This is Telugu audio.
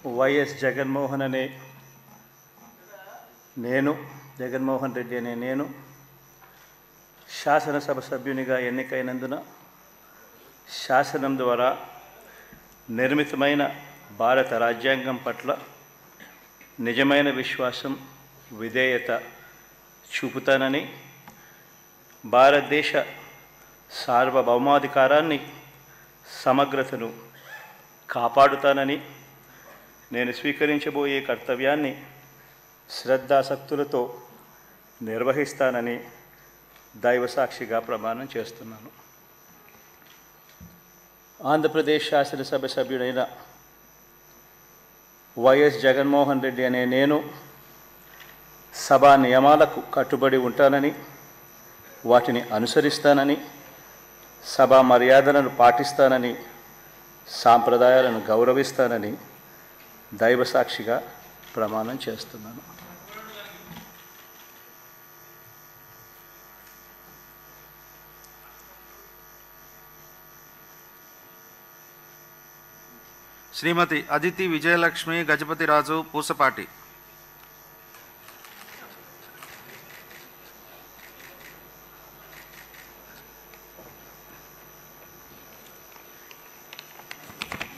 వైఎస్ జగన్మోహన్ అనే జగన్మోహన్ రెడ్డి అనే నేను శాసనసభ సభ్యునిగా ఎన్నికైనందున శాసనం ద్వారా నిర్మితమైన భారత రాజ్యాంగం పట్ల నిజమైన విశ్వాసం, విధేయత చూపుతానని, భారతదేశ సార్వభౌమాధికారాన్ని, సమగ్రతను కాపాడుతానని, నేను స్వీకరించబోయే కర్తవ్యాన్ని శ్రద్ధాసక్తులతో నిర్వహిస్తానని దైవసాక్షిగా ప్రమాణం చేస్తున్నాను. ఆంధ్రప్రదేశ్ శాసనసభ సభ్యుడైన వైఎస్ జగన్మోహన్ రెడ్డి అనే నేను సభా నియమాలకు కట్టుబడి ఉంటానని, వాటిని అనుసరిస్తానని, సభా మర్యాదలను పాటిస్తానని, సాంప్రదాయాలను గౌరవిస్తానని దైవసాక్షిగా ప్రమాణం చేస్తున్నాను. శ్రీమతి అదితి విజయలక్ష్మి గజపతిరాజు పూసపాటి.